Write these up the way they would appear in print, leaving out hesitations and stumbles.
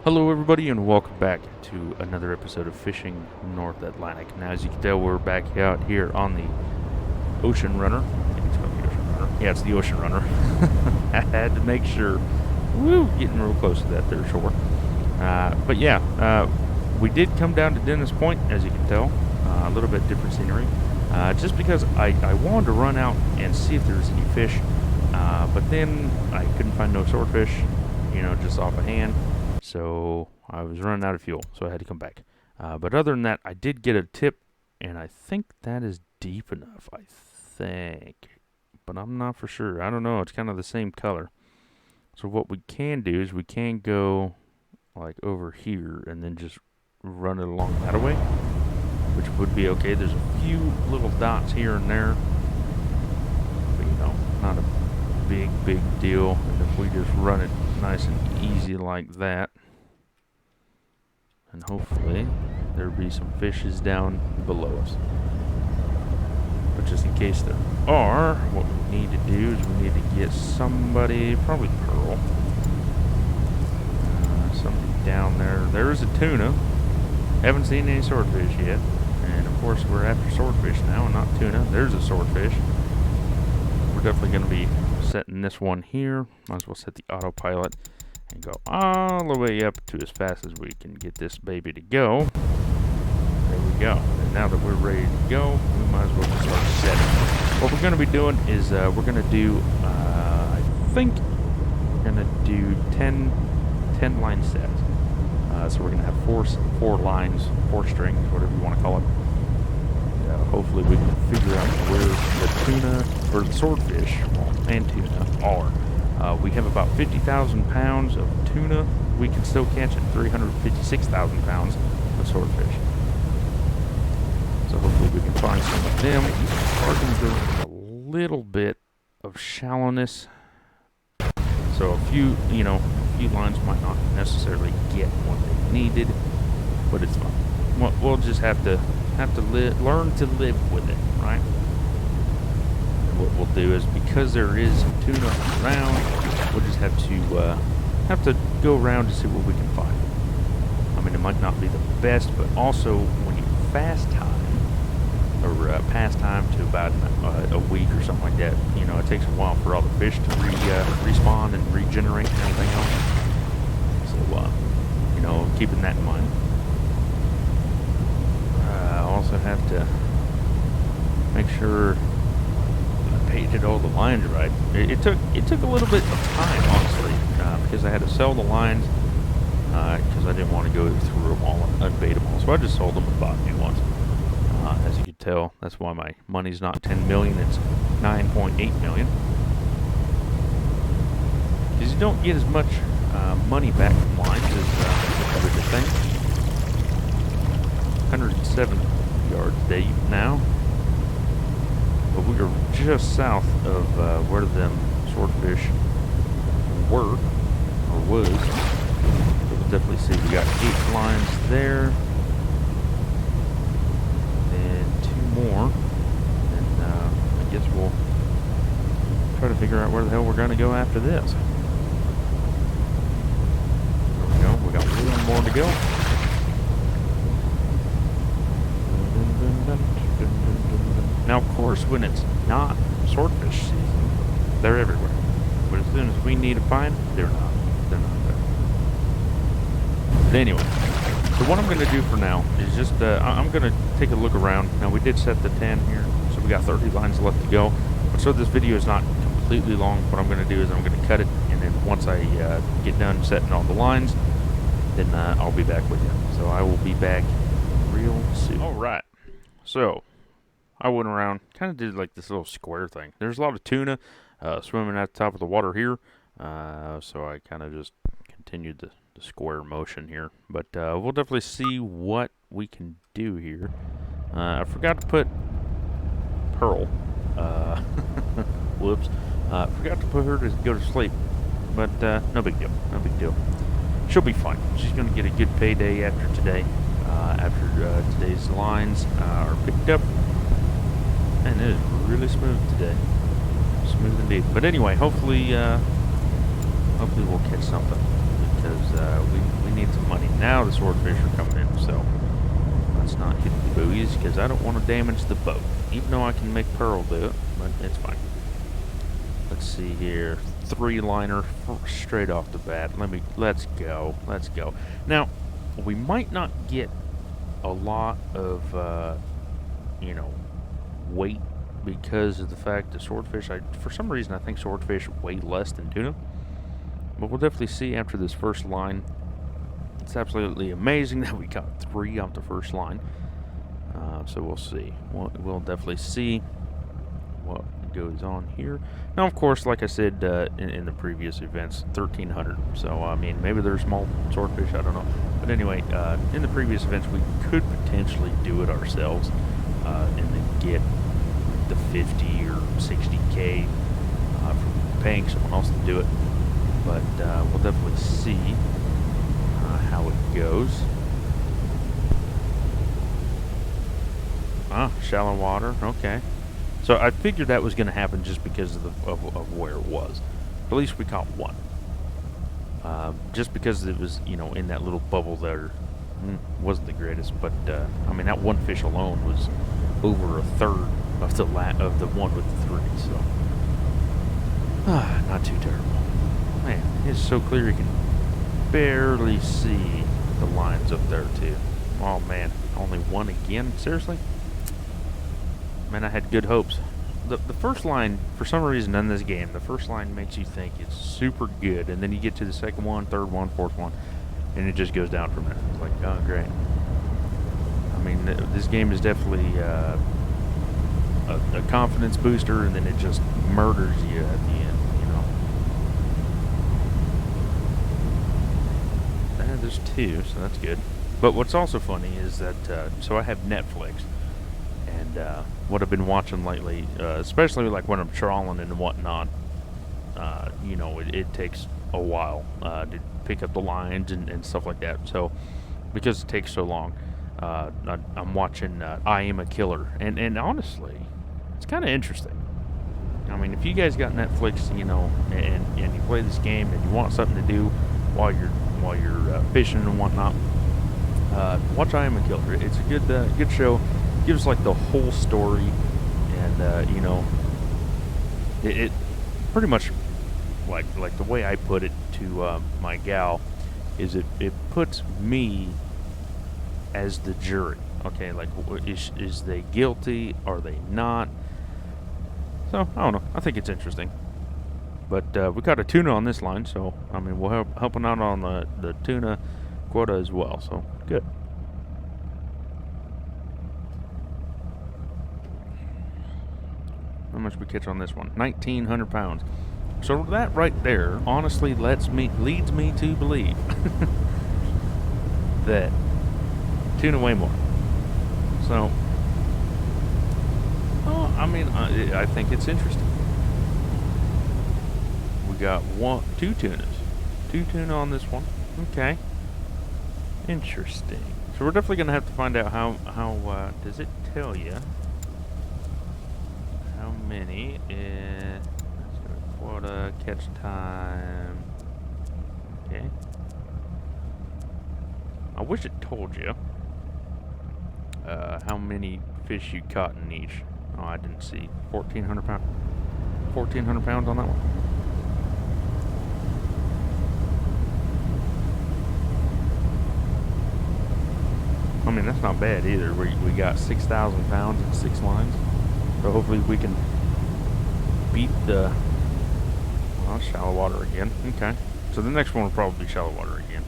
Hello everybody and welcome back to another episode of Fishing North Atlantic. Now as you can tell, we're back out here on the Ocean Runner. I think it's called the Ocean Runner. Yeah, it's the Ocean Runner. I had to make sure. Woo! Getting real close to that there shore. But yeah, we did come down to Dennis Point, as you can tell. A little bit different scenery. Just because I wanted to run out and see if there was any fish. But then I couldn't find no swordfish, just off a hand. So I was running out of fuel, so I had to come back. But other than that, I did get a tip, and I think that is deep enough, I think. But I'm not for sure. I don't know. It's kind of the same color. So what we can do is we can go like over here and then just run it along that way, which would be okay. There's a few little dots here and there, but not a big deal. And if we just run it nice and easy like that, and hopefully there'll be some fishes down below us. But just in case there are, what we need to do is we need to get somebody, probably Pearl, somebody down there. There is a tuna. Haven't seen any swordfish yet, and of course we're after swordfish now and not tuna. There's a swordfish. We're definitely going to be setting this one here. Might as well set the autopilot and go all the way up to as fast as we can get this baby to go. There we go. And now that we're ready to go, we might as well start setting. What we're going to be doing is we're going to do, I think we're going to do 10 line sets. So we're going to have four lines, 4 strings, whatever you want to call it. Hopefully we can figure out where the tuna, or the swordfish, and tuna are. We have about 50,000 pounds of tuna. We can still catch at 356,000 pounds of swordfish. So hopefully we can find some of them. Are going to go with a little bit of shallowness. So a few lines might not necessarily get what they needed, but it's fine. We'll just have to learn to live with it, right? And what we'll do is, because there is tuna around, we'll just have to go around to see what we can find. I mean, it might not be the best, but also when you fast time or pass time to about a week or something like that, it takes a while for all the fish to respawn and regenerate and everything else. So, keeping that in mind. Also have to make sure I painted all the lines right. It took a little bit of time, honestly, because I had to sell the lines because I didn't want to go through them all and unbait them all. So I just sold them and bought new ones. As you can tell, that's why my money's not 10 million; it's 9.8 million. Because you don't get as much money back from lines as with the thing. 107 yards deep now, but we are just south of where them swordfish were, or was. So we'll definitely see. We got 8 lines there, and 2 more, and I guess we'll try to figure out where the hell we're going to go after this. There we go. We got 1 more to go. Now, of course, when it's not swordfish season, they're everywhere. But as soon as we need to find them, they're not there. But anyway, so what I'm going to do for now is just, I'm going to take a look around. Now, we did set the 10 here, so we got 30 lines left to go. But so this video is not completely long. What I'm going to do is I'm going to cut it, and then once I get done setting all the lines, then I'll be back with you. So I will be back real soon. All right. So I went around, kind of did like this little square thing. There's a lot of tuna swimming at the top of the water here, so I kind of just continued the square motion here. But we'll definitely see what we can do here. I forgot to put Pearl. Whoops. Forgot to put her to go to sleep, but no big deal. No big deal. She'll be fine. She's going to get a good payday after today. After today's lines are picked up, and it is really smooth today, smooth indeed. But anyway, hopefully we'll catch something. because we need some money. Now the swordfish are coming in, so let's not hit the buoys because I don't want to damage the boat. Even though I can make Pearl do it, but it's fine. Let's see here. 3-liner straight off the bat. Let's go. Let's go. Now, we might not get a lot of, you know, weight because of the fact that swordfish, for some reason I think swordfish weigh less than tuna. But we'll definitely see after this first line. It's absolutely amazing that we got 3 off the first line. So we'll see. We'll definitely see what goes on here. Now, of course, like I said in the previous events, 1,300. So, I mean, maybe they're small swordfish, I don't know. But anyway, in the previous events, we could potentially do it ourselves and then get the 50 or 60K from paying someone else to do it. But we'll definitely see how it goes. Shallow water, okay. So I figured that was going to happen just because of where it was. At least we caught one. Just because it was, you know, in that little bubble there, wasn't the greatest. But I mean, that one fish alone was over a third of the one with the 3. So not too terrible. Man, it's so clear you can barely see the lines up there too. Oh man, only one again? Seriously? Man, I had good hopes. The first line, for some reason in this game, the first line makes you think it's super good, and then you get to the second one, third one, fourth one, and it just goes down from there. It's like, oh, great. I mean, this game is definitely a confidence booster, and then it just murders you at the end, you know. There's 2, so that's good. But what's also funny is that, so I have Netflix. And what I've been watching lately, especially like when I'm trawling and whatnot, you know, it takes a while to pick up the lines and stuff like that. So, because it takes so long, I'm watching I Am a Killer. And honestly, it's kind of interesting. I mean, if you guys got Netflix, you know, and you play this game and you want something to do while you're fishing and whatnot, watch I Am a Killer. It's a good show. Gives like the whole story, and you know, it pretty much like the way I put it to my gal is it puts me as the jury. Okay, like is they guilty? Are they not? So I don't know. I think it's interesting. But we got a tuna on this line, so I mean we're helping out on the tuna quota as well. So good. How much we catch on this one? 1,900 pounds. So that right there honestly leads me to believe that tuna weigh more. So, I mean, I think it's interesting. We got 2 tunas. 2 tuna on this one. Okay. Interesting. So we're definitely going to have to find out how does it tell you how many is quota, catch time. Okay. I wish it told you how many fish you caught in each. Oh, I didn't see. 1,400 pounds. 1,400 pounds on that one. I mean, that's not bad either. We got 6,000 pounds and 6 lines. So hopefully we can beat the shallow water again. Okay. So the next one will probably be shallow water again.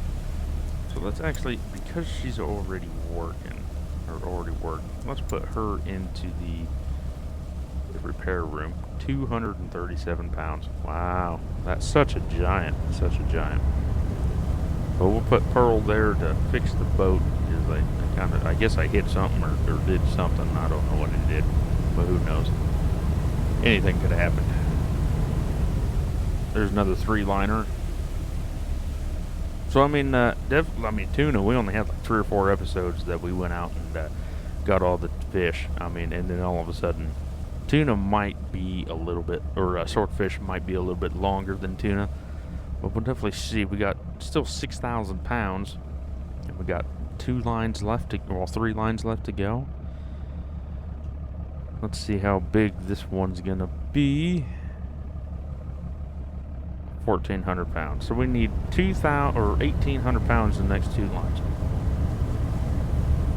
So let's actually, because she's already working, or already worked, let's put her into the repair room. 237 pounds. Wow. That's such a giant. Such a giant. But we'll put Pearl there to fix the boat. Because I guess I hit something or did something. I don't know what it did. But who knows? Anything could have happened. There's another 3-liner. So I mean, tuna. We only had like 3 or 4 episodes that we went out and got all the fish. I mean, and then all of a sudden, tuna might be a little bit, or swordfish might be a little bit longer than tuna. But we'll definitely see. We got still 6,000 pounds. And we got 3 lines left to go. Let's see how big this one's gonna be. 1,400 pounds. So we need 2,000 or 1,800 pounds in the next 2 lines.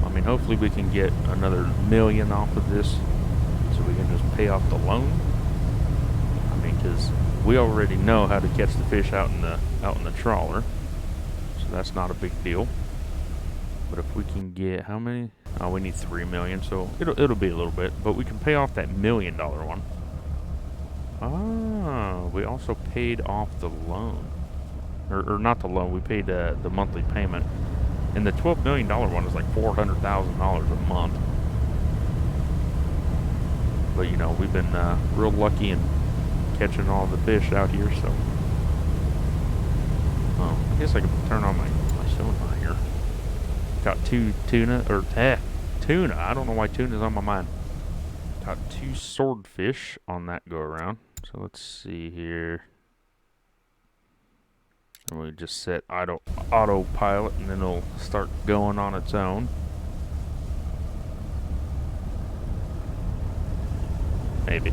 I mean, hopefully we can get another $1 million off of this, so we can just pay off the loan. I mean, because we already know how to catch the fish out in the trawler, so that's not a big deal. But if we can get how many? Oh, we need 3 million, so it'll be a little bit, but we can pay off that $1 million one. Ah, we also paid off the loan, or not the loan. We paid the monthly payment, and the $12 million one is like $400,000 a month. But you know, we've been real lucky in catching all the fish out here. So, oh, I guess I can turn on my sonar here. Got 2 tuna. I don't know why tuna's on my mind. Got 2 swordfish on that go around. So let's see here. And we just set autopilot, and then it'll start going on its own. Maybe.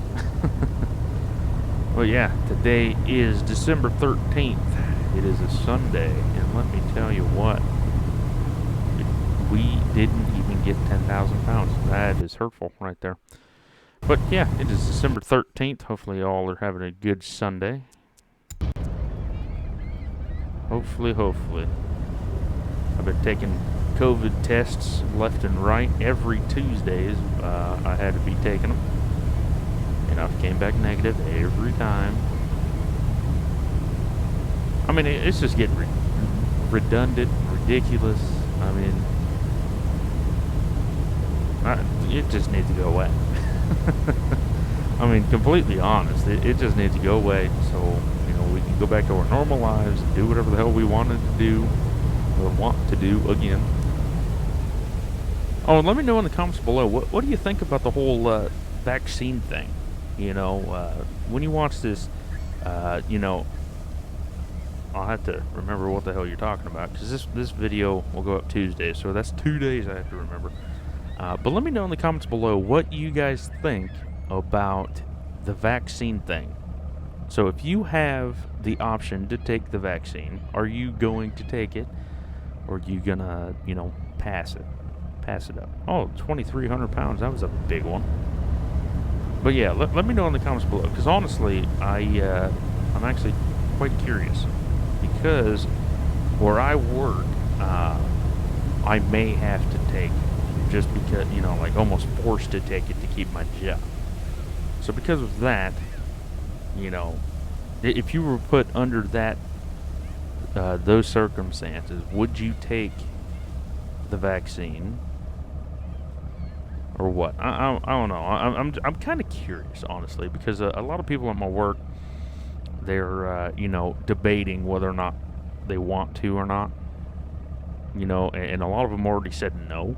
Well, yeah, today is December 13th. It is a Sunday, and let me tell you what, we didn't even get 10,000 pounds. That is hurtful right there. But yeah, it is December 13th. Hopefully y'all are having a good Sunday. Hopefully. I've been taking COVID tests left and right. Every Tuesdays I had to be taking them. And I came back negative every time. I mean, it's just getting redundant, ridiculous. I mean, it just needs to go away. I mean, completely honest, it just needs to go away, so you know we can go back to our normal lives and do whatever the hell we wanted to do or want to do again. Oh, and let me know in the comments below, what do you think about the whole vaccine thing? You know, when you watch this, you know, I'll have to remember what the hell you're talking about, because this video will go up Tuesday, so that's 2 days I have to remember. But let me know in the comments below what you guys think about the vaccine thing. So if you have the option to take the vaccine, are you going to take it, or are you gonna, you know, pass it up? Oh, 2,300 pounds, that was a big one. But yeah, let me know in the comments below, because honestly, I'm actually quite curious, because where I work, I may have to take, just because, you know, like almost forced to take it to keep my job. So because of that, you know, if you were put under that those circumstances, would you take the vaccine or what? I don't know. I'm kind of curious, honestly, because a lot of people at my work, they're you know, debating whether or not they want to or not. You know, and a lot of them already said no.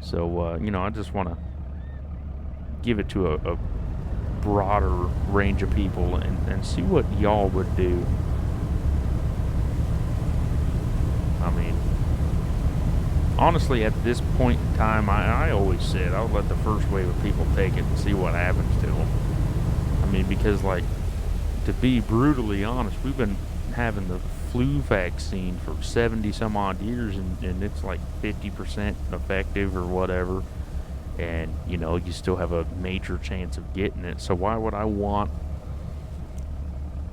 So you know, I just want to give it to a broader range of people and see what y'all would do. I mean, honestly, at this point in time, I always said I would let the first wave of people take it and see what happens to them. I mean, because, like, to be brutally honest, we've been having the flu vaccine for 70 some odd years, and it's like 50% effective or whatever, and you know, you still have a major chance of getting it. So why would I want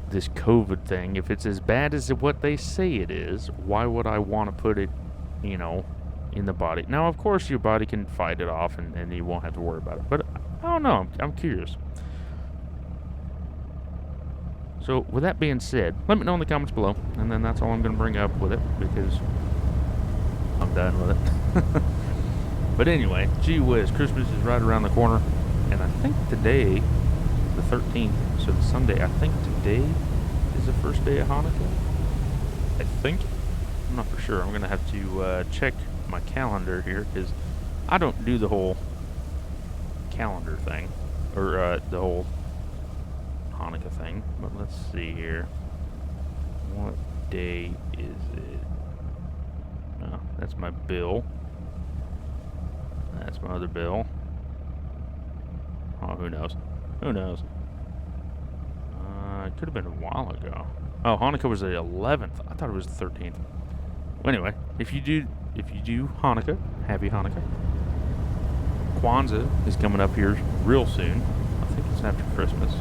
this COVID thing? If it's as bad as what they say it is, why would I want to put it, you know, in the body? Now, of course, your body can fight it off, and you won't have to worry about it, but I don't know, I'm curious. So with that being said, let me know in the comments below, and then that's all I'm going to bring up with it, because I'm done with it. But anyway, gee whiz, Christmas is right around the corner, and I think today, the 13th, so the Sunday, I think today is the first day of Hanukkah. I think. I'm not for sure. I'm going to have to check my calendar here, because I don't do the whole calendar thing, or the whole Hanukkah thing. But let's see here. What day is it? Oh, that's my bill. That's my other bill. Oh, who knows? Who knows? It could have been a while ago. Oh, Hanukkah was the 11th. I thought it was the 13th. Well, anyway, if you do Hanukkah, happy Hanukkah. Kwanzaa is coming up here real soon. I think it's after Christmas.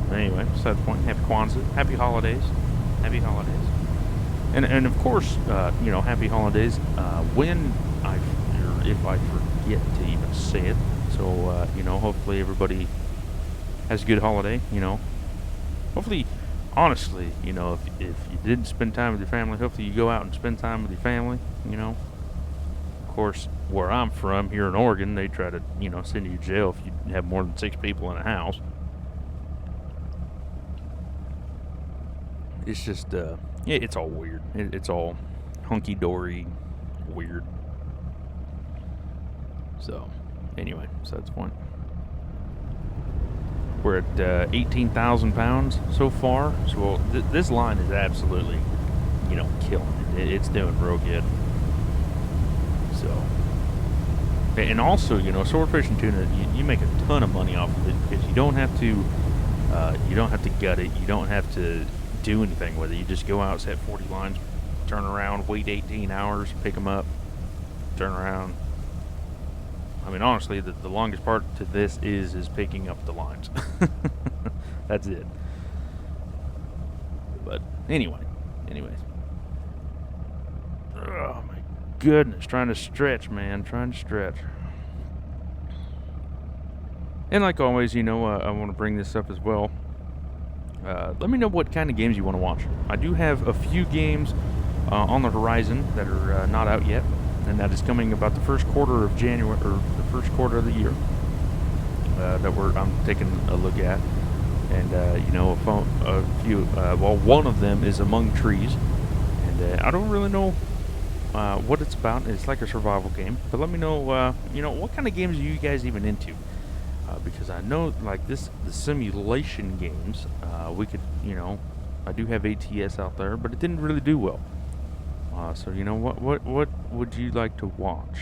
But anyway, besides the point, happy Kwanzaa, happy holidays, happy holidays, and of course, happy holidays when if I forget to even say it. So hopefully everybody has a good holiday. Hopefully, honestly, if you didn't spend time with your family, hopefully you go out and spend time with your family. Of course, where I'm from, here in Oregon, they try to, send you to jail if you have more than 6 people in a house. It's just, it's all weird. It's all hunky-dory weird. So, anyway, so that's the point. We're at 18,000 pounds so far. So this line is absolutely, killing it. It's doing real good. So, and also, swordfish and tuna, you make a ton of money off of it because you don't have to gut it. You don't have to do anything with it. You just go out, set 40 lines, turn around, wait 18 hours, pick them up, turn around. I mean, honestly, the longest part to this is picking up the lines. That's it. But anyways. Oh my goodness, trying to stretch, man, trying to stretch. And like always, I want to bring this up as well. Let me know what kind of games you want to watch. I do have a few games on the horizon that are not out yet. And that is coming about the first quarter of January, or the first quarter of the year, I'm taking a look at. And, one of them is Among Trees. And I don't really know what it's about. It's like a survival game. But let me know, what kind of games are you guys even into? Because I know, like, the simulation games, we could, I do have ATS out there, but it didn't really do well. So what would you like to watch?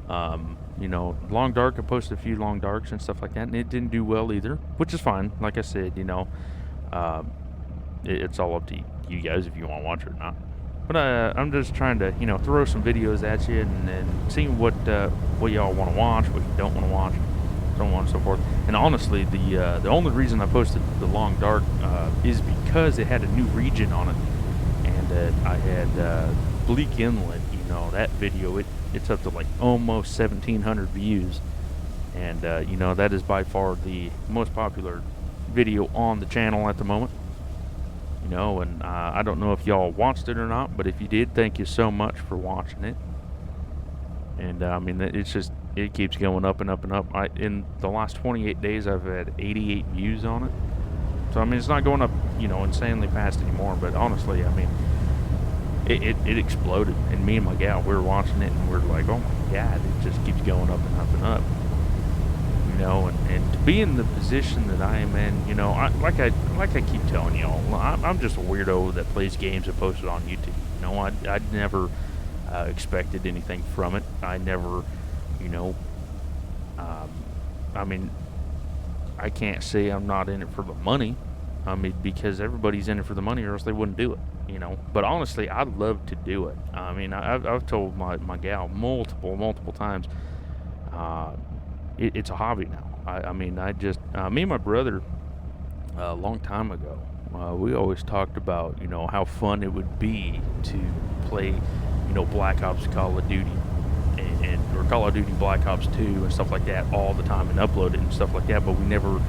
Long Dark, I posted a few Long Darks and stuff like that, and it didn't do well either, which is fine. Like I said, it's all up to you guys if you want to watch it or not. But I'm just trying to, throw some videos at you and seeing what y'all want to watch, what you don't want to watch, so on and so forth. And honestly, the only reason I posted the Long Dark is because it had a new region on it. I had Bleak Inlet, that video, it's up to like almost 1,700 views. And, that is by far the most popular video on the channel at the moment. And I don't know if y'all watched it or not, but if you did, thank you so much for watching it. And, it keeps going up and up and up. In the last 28 days, I've had 88 views on it. So, it's not going up, insanely fast anymore, but honestly, it exploded, and me and my gal, we were watching it, and we were like, oh my God, it just keeps going up and up and up. And to be in the position that I am in, like I keep telling y'all, I'm just a weirdo that plays games and posts it on YouTube. I never expected anything from it. I never, I can't say I'm not in it for the money. Because everybody's in it for the money, or else they wouldn't do it. But honestly, I'd love to do it. I've told my gal multiple times. It's a hobby now. Me and my brother, a long time ago, we always talked about, how fun it would be to play, Black Ops Call of Duty or Call of Duty Black Ops 2 and stuff like that all the time and upload it and stuff like that, but we never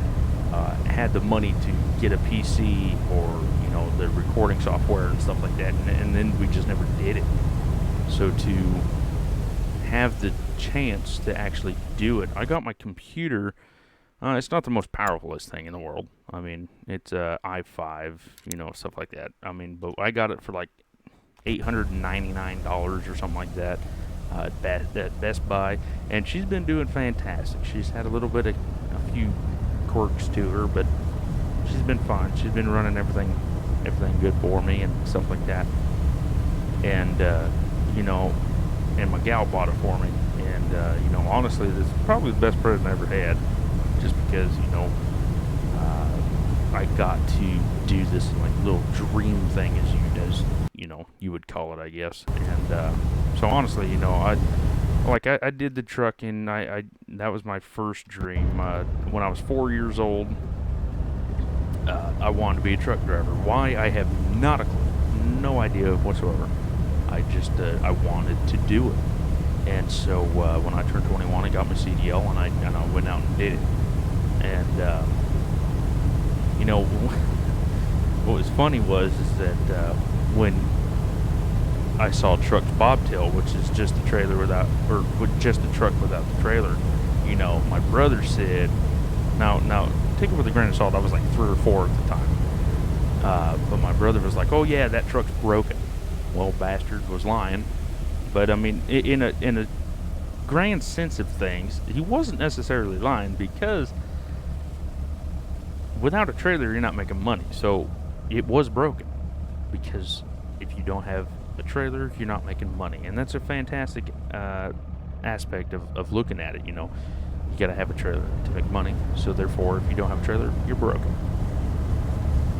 had the money to get a PC or, the recording software and stuff like that, and then we just never did it. So to have the chance to actually do it, I got my computer. It's not the most powerfulest thing in the world. It's a i5, stuff like that. But I got it for like $899 or something like that at Best Buy, and she's been doing fantastic. She's had a few quirks to her, but she's been fine. She's been running everything everything good for me and stuff like that. And you know, and my gal bought it for me. And you know, honestly, this is probably the best present I ever had, just because, you know, I got to do this like little dream thing, as you know, you would call it, I guess. And so honestly, you know, I did the trucking. I that was my first dream. When I was 4 years old, I wanted to be a truck driver. Why? I have not a clue, no idea whatsoever. I wanted to do it. And so when I turned 21, I got my CDL, and I went out and did it. And you know, what was funny is that when I saw truck's bobtail, which is just a trailer without, or with just a truck without the trailer, you know, my brother said, now take it with a grain of salt, I was like 3 or 4 at the time, but my brother was like, oh yeah, that truck's broken. Well, bastard was lying. But I mean, in a grand sense of things, he wasn't necessarily lying, because without a trailer, you're not making money. So it was broken, because if you don't have a trailer, you're not making money. And that's a fantastic aspect of looking at it. You know, you got to have a trailer to make money. So therefore, if you don't have a trailer, you're broken.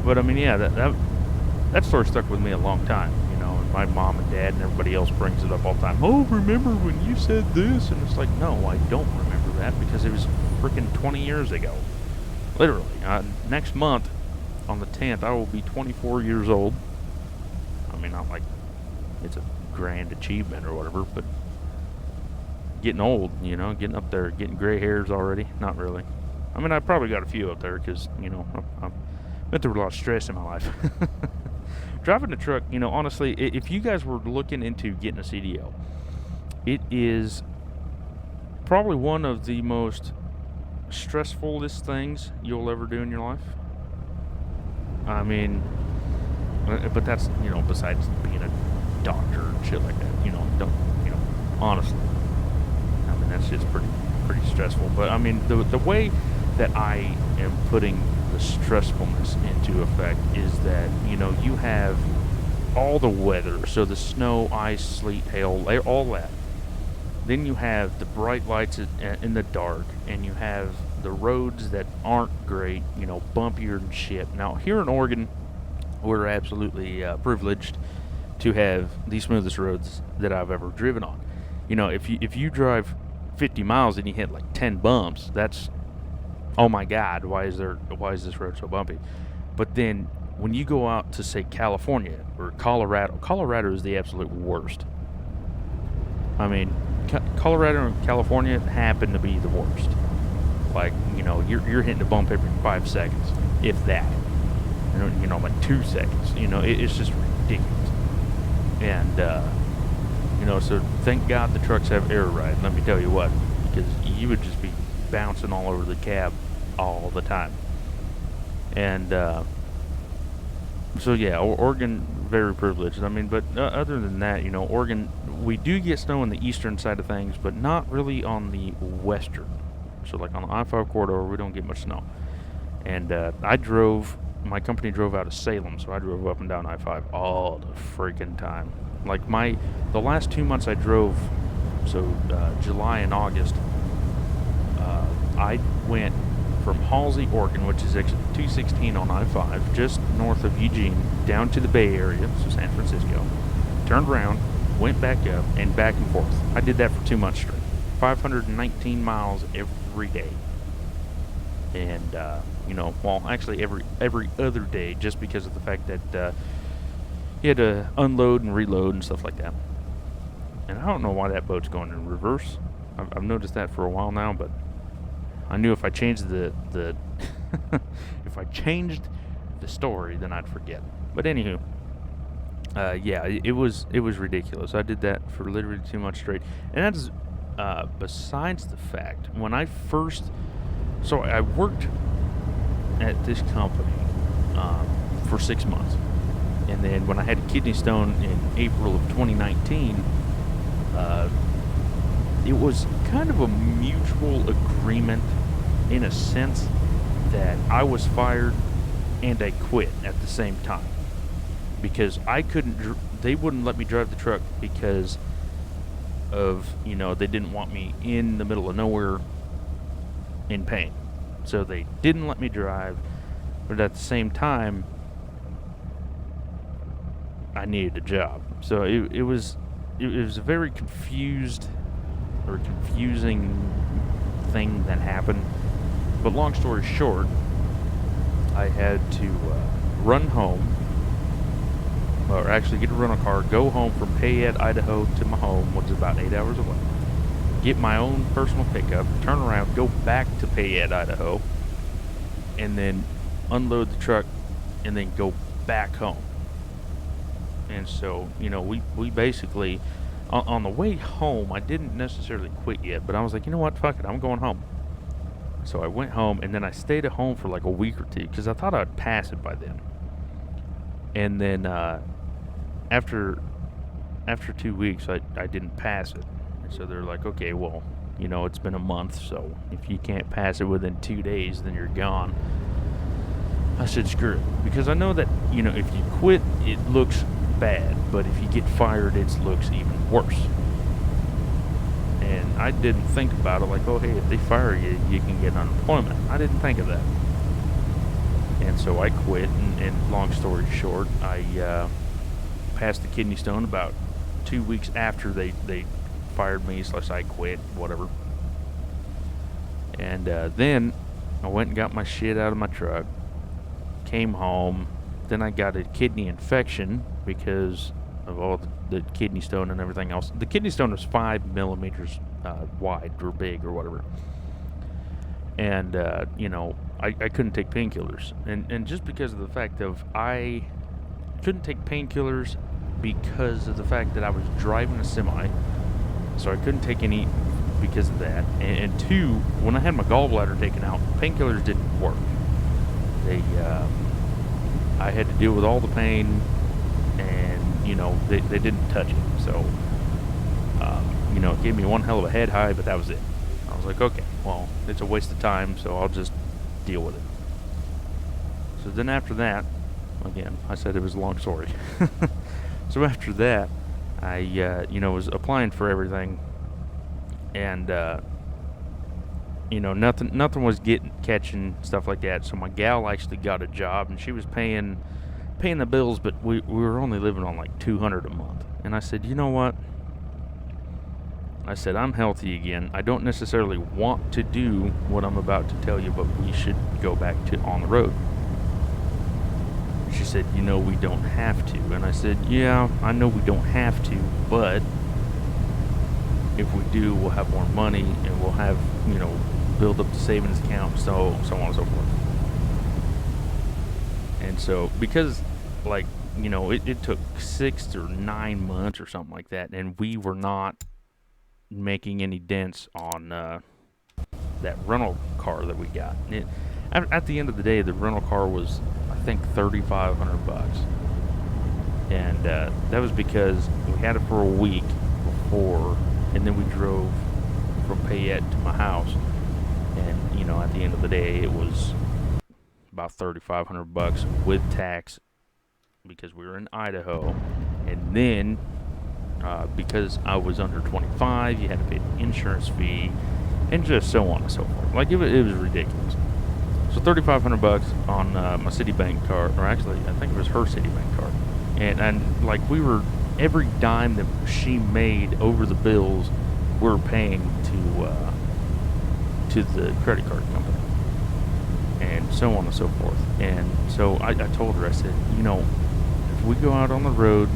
But I mean, yeah, that story stuck with me a long time. You know, and my mom and dad and everybody else brings it up all the time. Oh, remember when you said this? And it's like, no, I don't remember that, because it was freaking 20 years ago. Literally. Next month, on the 10th, I will be 24 years old. I mean, not like it's a grand achievement or whatever, but getting old, you know, getting up there, getting gray hairs already. Not really. I mean, I probably got a few up there, because, you know, I've been through a lot of stress in my life. Driving a truck, you know, honestly, if you guys were looking into getting a CDL, it is probably one of the most stressfulest things you'll ever do in your life. I mean, but that's, you know, besides being a doctor and shit like that, you know, honestly, I mean, that's just pretty stressful. But I mean, the way that I am putting the stressfulness into effect is that, you know, you have all the weather, so the snow, ice, sleet, hail, all that. Then you have the bright lights in the dark, and you have the roads that aren't great, you know, bumpier and shit. Now, here in Oregon, we're absolutely privileged to have the smoothest roads that I've ever driven on. You know, if you drive 50 miles and you hit like 10 bumps, that's, oh my God, why is this road so bumpy? But then when you go out to, say, California or Colorado is the absolute worst. I mean, Colorado and California happen to be the worst. Like, you know, you're hitting a bump every 5 seconds, if that. You know, like 2 seconds. You know, it's just ridiculous. And you know, so thank God the trucks have air ride. Let me tell you what, because you would just be bouncing all over the cab all the time. And so yeah, Oregon, very privileged. I mean, but other than that, you know, Oregon, we do get snow on the eastern side of things, but not really on the western. So like on the I-5 corridor, we don't get much snow. And my company drove out of Salem, so I drove up and down I-5 all the freaking time. Like the last 2 months I drove, so July and August, I went from Halsey, Oregon, which is actually 216 on I-5, just north of Eugene, down to the Bay Area, so San Francisco, turned around, went back up, and back and forth. I did that for 2 months straight. 519 miles every day. And, you know, well, actually every other day, just because of the fact that you had to unload and reload and stuff like that. And I don't know why that boat's going in reverse. I've noticed that for a while now, but I knew if I changed the if I changed the story, then I'd forget. But anywho, yeah, it was ridiculous. I did that for literally 2 months straight, and that's besides the fact when I first. So I worked at this company for 6 months, and then when I had a kidney stone in April of 2019, it was kind of a mutual agreement in a sense that I was fired and I quit at the same time. because I couldn't. They wouldn't let me drive the truck because of, you know, they didn't want me in the middle of nowhere in pain. So they didn't let me drive, but at the same time, I needed a job. So it was a very confusing thing that happened. But long story short, I had to run home, or actually get a rental car, go home from Payette, Idaho to my home, which is about 8 hours away. Get my own personal pickup, turn around, go back to Payette, Idaho, and then unload the truck, and then go back home. And so, you know, we basically, on the way home, I didn't necessarily quit yet, but I was like, you know what, fuck it, I'm going home. So I went home, and then I stayed at home for like a week or two, because I thought I'd pass it by then. And then after 2 weeks, I didn't pass it. And so they're like, okay, well, you know, it's been a month, so if you can't pass it within 2 days, then you're gone. I said, screw it. Because I know that, you know, if you quit, it looks bad, but if you get fired, it looks even worse. And I didn't think about it like, oh, hey, if they fire you, you can get unemployment. I didn't think of that. And so I quit, and long story short, I passed the kidney stone about 2 weeks after they fired me / I quit, whatever. And then I went and got my shit out of my truck, came home. Then I got a kidney infection because of all the kidney stone and everything else. The kidney stone was 5 millimeters wide or big or whatever. And, you know, I couldn't take painkillers. And just because of the fact of I couldn't take painkillers because of the fact that I was driving a semi. So I couldn't take any because of that. And two, when I had my gallbladder taken out, painkillers didn't work. I had to deal with all the pain, and, you know, they didn't touch it. So, you know, it gave me one hell of a head high, but that was it. I was like, okay, well, it's a waste of time, so I'll just deal with it. So then after that, again, I said it was a long story. So after that, I, you know, was applying for everything, and, you know, nothing was catching, stuff like that. So my gal actually got a job, and she was paying the bills, but we were only living on like $200 a month. And I said, you know what? I said, I'm healthy again. I don't necessarily want to do what I'm about to tell you, but we should go back to on the road. She said, you know, we don't have to. And I said, yeah, I know we don't have to, but if we do, we'll have more money, and we'll have, you know, build up the savings account, so on and so forth. And so, because, like, you know, it took 6 or 9 months or something like that, and we were not making any dents on that rental car that we got. At the end of the day, the rental car was, I think, $3,500, and that was because we had it for a week before, and then we drove from Payette to my house, and, you know, at the end of the day, it was about $3,500 with tax, because we were in Idaho. And then because I was under 25, you had to pay the insurance fee, and just so on and so forth. Like, it was ridiculous. So $3,500 on my Citibank card, or actually I think it was her Citibank card, and like, we were, every dime that she made over the bills, we were paying to the credit card company, and so on and so forth. And so I told her, I said, you know, if we go out on the road,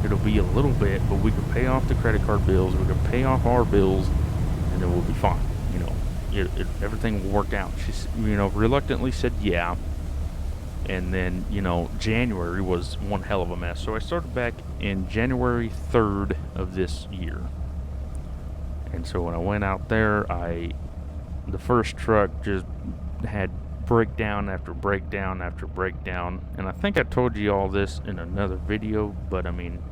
it'll be a little bit, but we can pay off the credit card bills, we can pay off our bills, and then we'll be fine. You know, everything will work out. She, you know, reluctantly said yeah. And then, you know, January was one hell of a mess. So I started back in January 3rd of this year. And so when I went out there, the first truck just had breakdown after breakdown after breakdown. And I think I told you all this in another video, but I mean,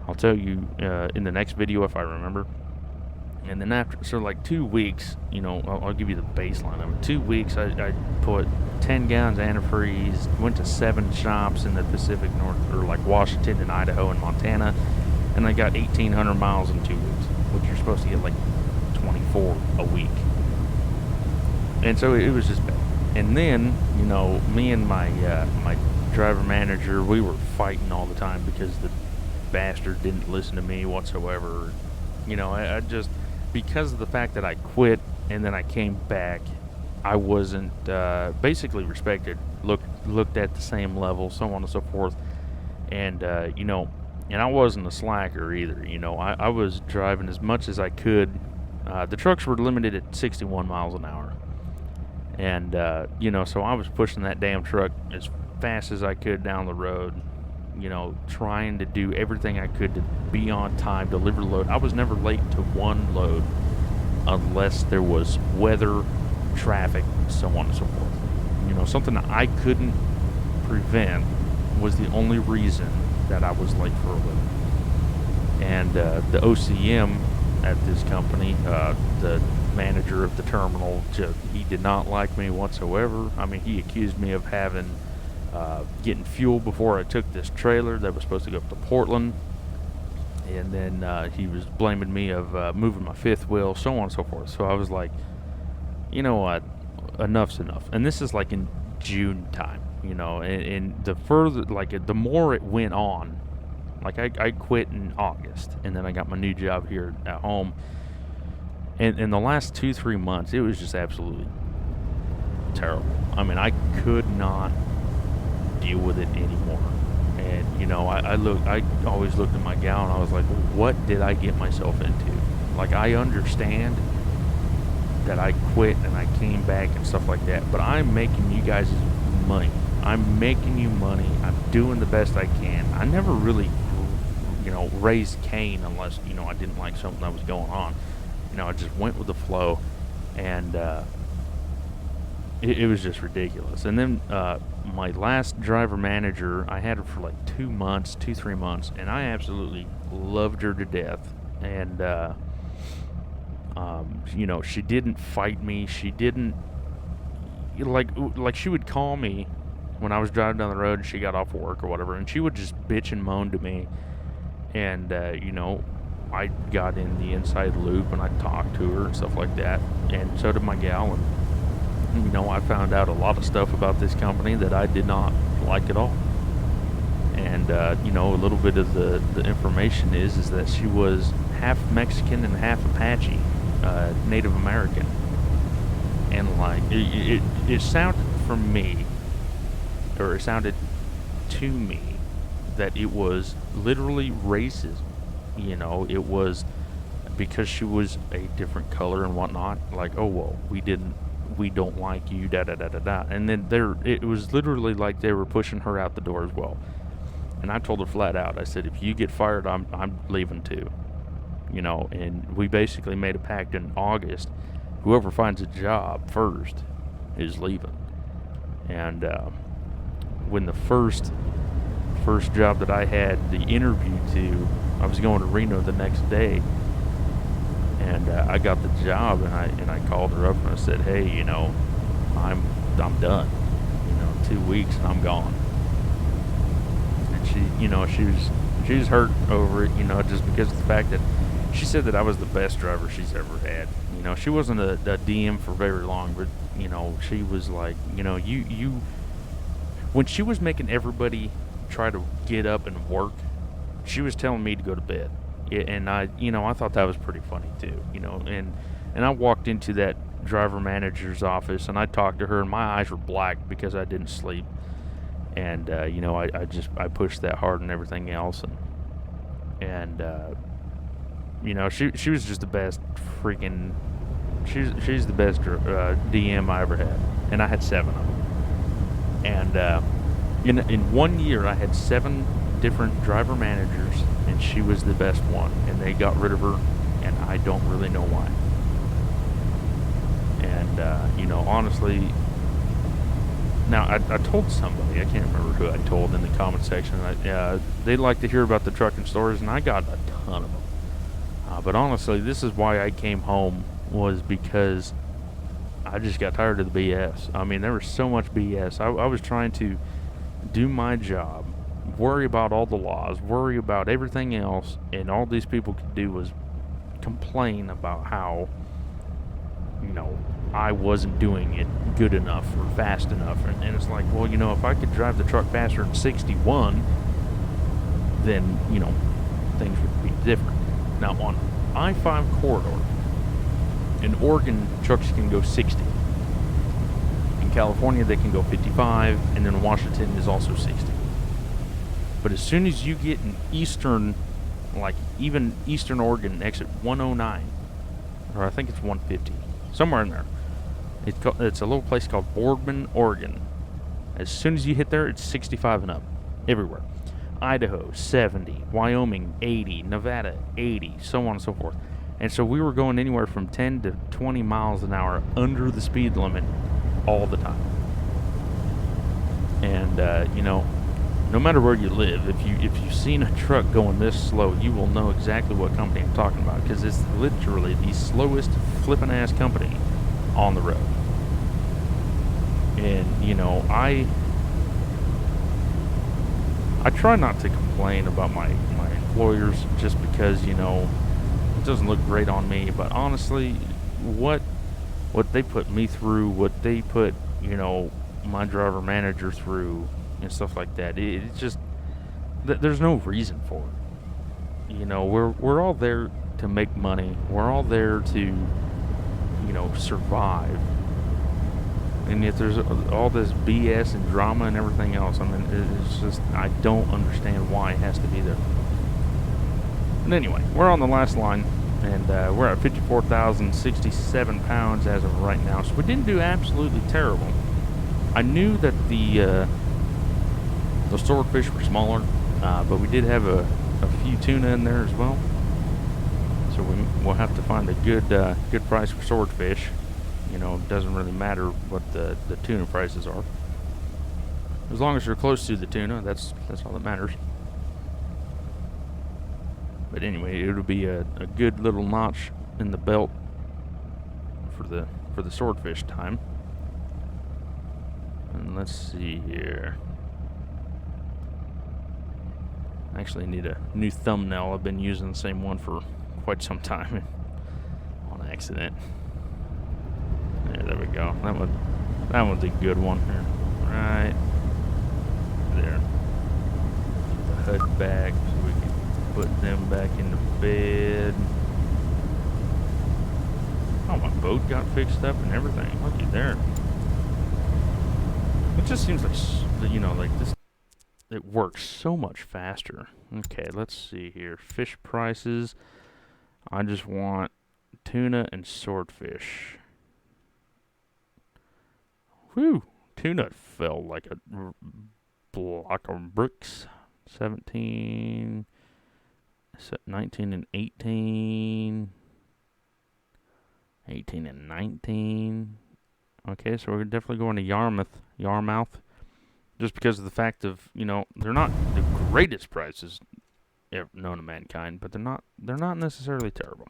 I'll tell you in the next video if I remember. And then after, so like 2 weeks, I'll give you the baseline of it. 2 weeks, I put 10 gallons of antifreeze, went to 7 shops in the Pacific North, or like Washington and Idaho and Montana, and I got 1,800 miles in 2 weeks, which you're supposed to get like 24 a week. And so it was just bad. And then, me and my driver manager, we were fighting all the time because the bastard didn't listen to me whatsoever. I just, because of the fact that I quit and then I came back, I wasn't basically respected, looked at the same level, so on and so forth. And and I wasn't a slacker either. I was driving as much as I could. The trucks were limited at 61 miles an hour, and so I was pushing that damn truck as fast as I could down the road, trying to do everything I could to be on time, deliver load. I was never late to one load unless there was weather, traffic, so on and so forth. Something that I couldn't prevent was the only reason that I was late for a load. And the OCM at this company, the manager of the terminal, he did not like me whatsoever. I mean, he accused me of getting fuel before I took this trailer that was supposed to go up to Portland. And then he was blaming me of moving my fifth wheel, so on and so forth. So I was like, you know what, enough's enough. And this is like in June time, and the further, like the more it went on, like I quit in August, and then I got my new job here at home. And in the last 2-3 months, it was just absolutely terrible. I mean, I could not deal with it anymore. And I always looked at my gal and I was like, what did I get myself into? Like, I understand that I quit and I came back and stuff like that, but I'm making you guys money. I'm making you money. I'm doing the best I can. I never really, raised Cain unless, I didn't like something that was going on. I just went with the flow, and it was just ridiculous. And then my last driver manager, I had her for like 2 months, 2-3 months, and I absolutely loved her to death. And she didn't fight me. She didn't like she would call me when I was driving down the road and she got off work or whatever, and she would just bitch and moan to me. And I got in the inside loop and I talked to her and stuff like that, and so did my gal. And I found out a lot of stuff about this company that I did not like at all. And a little bit of the information is that she was half Mexican and half Apache, Native American. And like it sounded from me, or it sounded to me, that it was literally racism. It was because she was a different color and whatnot. Like, oh well, we don't like you, da da da da da. And then it was literally like they were pushing her out the door as well. And I told her flat out, I said, if you get fired, I'm leaving too. And we basically made a pact in August. Whoever finds a job first is leaving. And when the first job that I had the interview to, I was going to Reno the next day, and I got the job, and I called her up and I said, hey, I'm done. 2 weeks and I'm gone. And she was hurt over it, just because of the fact that she said that I was the best driver she's ever had. She wasn't a DM for very long, but she was like, you when she was making everybody try to get up and work, she was telling me to go to bed. And I thought that was pretty funny too, and I walked into that driver manager's office and I talked to her, and my eyes were black because I didn't sleep. And I pushed that hard and everything else, and she was just the best freaking, she's the best DM I ever had, and I had 7 of them. And in 1 year I had 7 different driver managers, and she was the best one, and they got rid of her, and I don't really know why. And honestly, now I told somebody, I can't remember who I told, in the comment section, they'd like to hear about the trucking stories, and I got a ton of them. But honestly, this is why I came home, was because I just got tired of the BS. I mean, there was so much BS. I was trying to do my job, worry about all the laws, worry about everything else, and all these people could do was complain about how, I wasn't doing it good enough or fast enough. And it's like, well, if I could drive the truck faster than 61, then, things would be different. Now, on I-5 corridor, in Oregon, trucks can go 60. In California, they can go 55, and then Washington is also 60. But as soon as you get in eastern, even eastern Oregon, exit 109, or I think it's 150, somewhere in there, it's a little place called Boardman, Oregon. As soon as you hit there, it's 65 and up, everywhere. Idaho, 70, Wyoming, 80, Nevada, 80, so on and so forth. And so we were going anywhere from 10 to 20 miles an hour under the speed limit all the time. And, no matter where you live, if you've seen a truck going this slow, you will know exactly what company I'm talking about, because it's literally the slowest flippin' ass company on the road. And, I try not to complain about my employers just because, it doesn't look great on me. But honestly, what they put me through, what they put, my driver manager through and stuff like that, it's just, there's no reason for it. We're all there to make money. We're all there to, survive. And yet there's all this BS and drama and everything else. I mean, it's just, I don't understand why it has to be there. But anyway, we're on the last line, and we're at 54,067 pounds as of right now. So we didn't do absolutely terrible. I knew that the swordfish were smaller, but we did have a few tuna in there as well. So we'll have to find a good price for swordfish. It doesn't really matter what the tuna prices are. As long as you're close to the tuna, that's all that matters. But anyway, it'll be a good little notch in the belt for the swordfish time. And let's see here. I actually need a new thumbnail. I've been using the same one for quite some time on accident. There we go. That one's a good one here. Right there. Put the HUD back so we can put them back into bed. Oh, my boat got fixed up and everything. Looky there. It just seems like, this, it works so much faster. Okay, let's see here. Fish prices. I just want tuna and swordfish. Whew, tuna fell like a block of bricks. 17, 19 and 18, 18 and 19. Okay, so we're definitely going to Yarmouth, just because of the fact of, they're not the greatest prices ever known to mankind, but they're not necessarily terrible.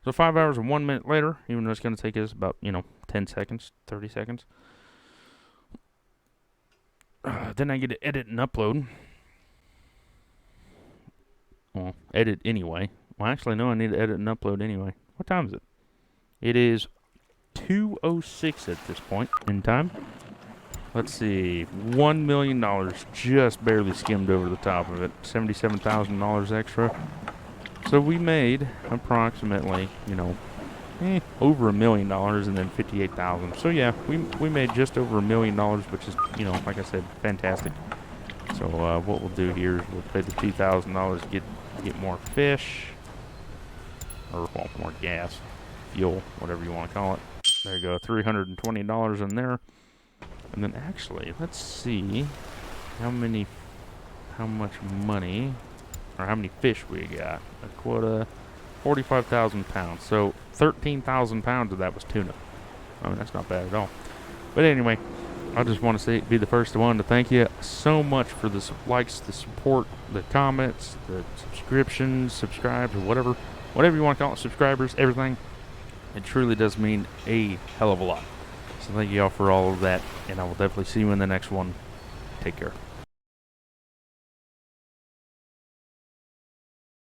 So 5 hours and 1 minute later, even though it's going to take us about, 10 seconds, 30 seconds. Then I get to edit and upload. Well, edit anyway. Well, actually, no, I need to edit and upload anyway. What time is it? It is 2:06 at this point in time. Let's see. $1 million just barely skimmed over the top of it. $77,000 extra. So we made approximately, over $1 million and then $58,000. So yeah, we made just over $1 million, which is, like I said, fantastic. So what we'll do here is we'll pay the $2,000, get more fish, or well, more gas, fuel, whatever you want to call it. There you go, $320 in there. And then actually, let's see how much money, or how many fish we got. A quota, 45,000 pounds. So 13,000 pounds of that was tuna. I mean, that's not bad at all. But anyway, I just want to be the first one to thank you so much for the likes, the support, the comments, the subscriptions, subscribes, or whatever. whatever you want to call it, subscribers, everything. It truly does mean a hell of a lot. So thank you all for all of that, and I will definitely see you in the next one. Take care.